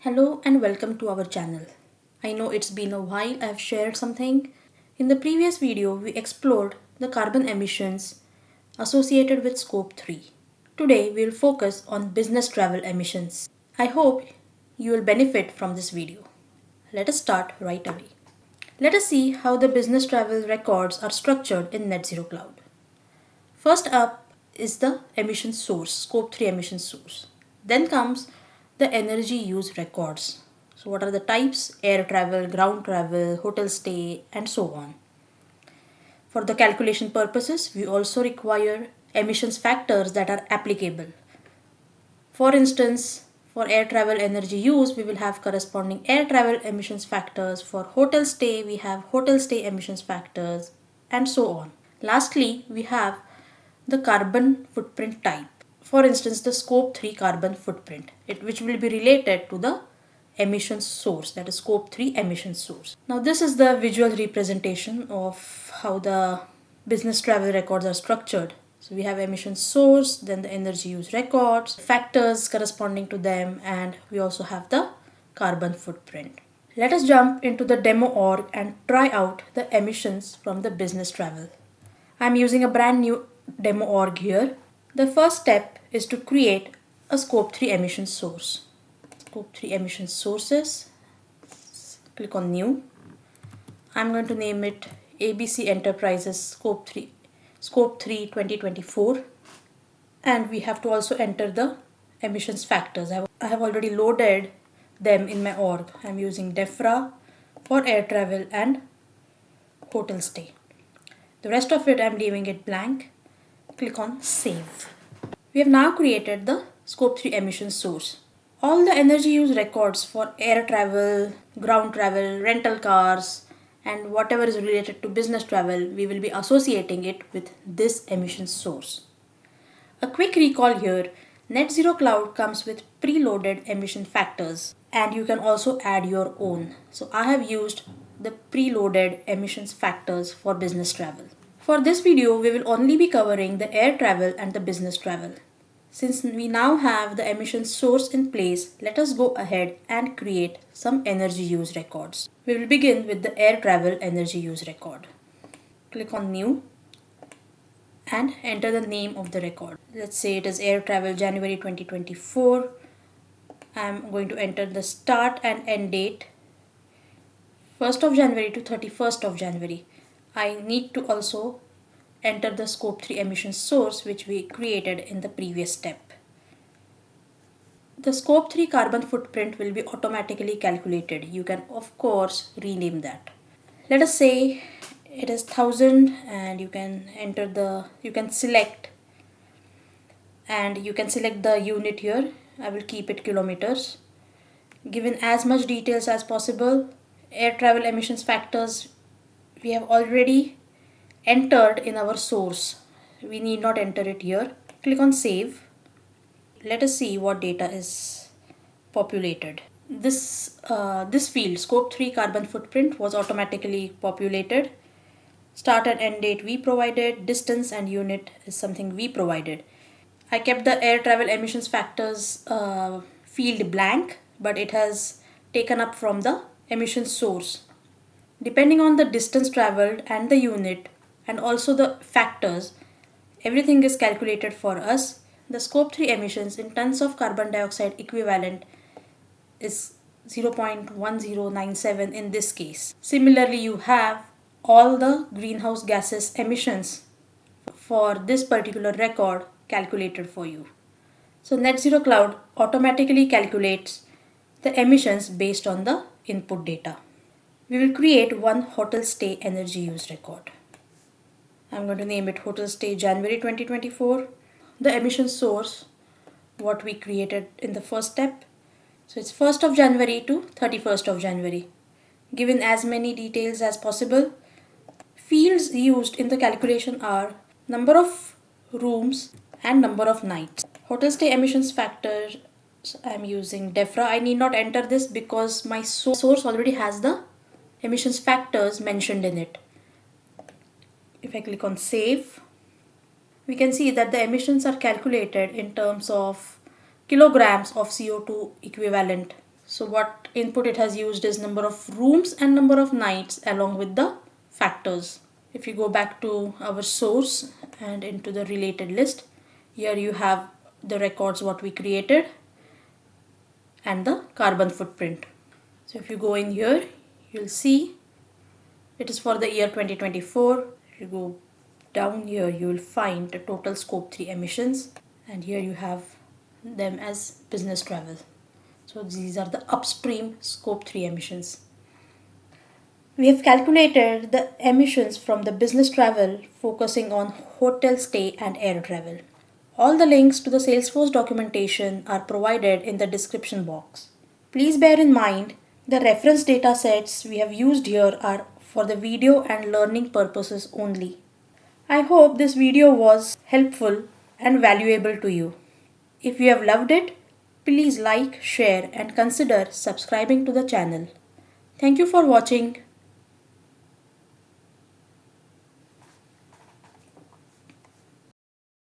Hello and welcome to our channel. I know it's been a while I've shared something. In the previous video, we explored the carbon emissions associated with scope 3. Today, we'll focus on business travel emissions. I hope you will benefit from this video. Let us start right away. Let us see how the business travel records are structured in Net Zero Cloud. First up is the emission source, scope 3 emission source. Then comes the energy use records. So, what are the types? Air travel, ground travel, hotel stay, and so on. For the calculation purposes, we also require emissions factors that are applicable. For instance, for air travel energy use, we will have corresponding air travel emissions factors. For hotel stay, we have hotel stay emissions factors, and so on. Lastly, we have the carbon footprint type. For instance, the scope 3 carbon footprint, which will be related to the emission source, that is scope 3 emission source. Now this is the visual representation of how the business travel records are structured. So we have emission source, then the energy use records, factors corresponding to them, and we also have the carbon footprint. Let us jump into the demo org and try out the emissions from the business travel. I'm using a brand new demo org here. The first step is to create a scope 3 emission source. Scope 3 emission sources. Click on new. I'm going to name it ABC Enterprises Scope 3 2024, and we have to also enter the emissions factors. I have already loaded them in my org. I'm using DEFRA for air travel and hotel stay. The rest of it I'm leaving it blank. Click on save. We have now created the scope 3 emission source. All the energy use records for air travel, ground travel, rental cars, and whatever is related to business travel, we will be associating it with this emission source. A quick recall here, Net Zero Cloud comes with preloaded emission factors, and you can also add your own. So I have used the preloaded emissions factors for business travel. For this video, we will only be covering the air travel and the business travel. Since we now have the emission source in place, let us go ahead and create some energy use records. We will begin with the air travel energy use record. Click on new and enter the name of the record. Let's say it is air travel January 2024. I'm going to enter the start and end date 1st of January to 31st of January. I need to also enter the scope 3 emission source which we created in the previous step. The scope 3 carbon footprint will be automatically calculated. You can of course rename that. Let us say it is 1000 and you can select the unit here. I will keep it kilometers. Given as much details as possible, air travel emissions factors we have already entered in our source. We need not enter it here. Click on save. Let us see what data is populated. This field, scope 3 carbon footprint, was automatically populated. Start and end date we provided. Distance and unit is something we provided. I kept the air travel emissions factors field blank, but it has taken up from the emission source. Depending on the distance traveled and the unit and also the factors, everything is calculated for us. The scope 3 emissions in tons of carbon dioxide equivalent is 0.1097 in this case. Similarly, you have all the greenhouse gases emissions for this particular record calculated for you. So Net Zero Cloud automatically calculates the emissions based on the input data. We will create one hotel stay energy use record. I'm going to name it Hotel Stay January 2024. The emission source, what we created in the first step. So it's 1st of January to 31st of January. Given as many details as possible. Fields used in the calculation are number of rooms and number of nights. Hotel stay emissions factor, I'm using DEFRA. I need not enter this because my source already has the emissions factors mentioned in it. If I click on save, we can see that the emissions are calculated in terms of kilograms of CO2 equivalent. So what input it has used is number of rooms and number of nights along with the factors. If you go back to our source and into the related list, here you have the records what we created and the carbon footprint. So if you go in here, you'll see it is for the year 2024. If you go down here, you will find the total scope 3 emissions, and here you have them as business travel. So these are the upstream scope 3 emissions. We have calculated the emissions from the business travel focusing on hotel stay and air travel. All the links to the Salesforce documentation are provided in the description box. Please bear in mind the reference data sets we have used here are for the video and learning purposes only. I hope this video was helpful and valuable to you. If you have loved it, please like, share and consider subscribing to the channel. Thank you for watching.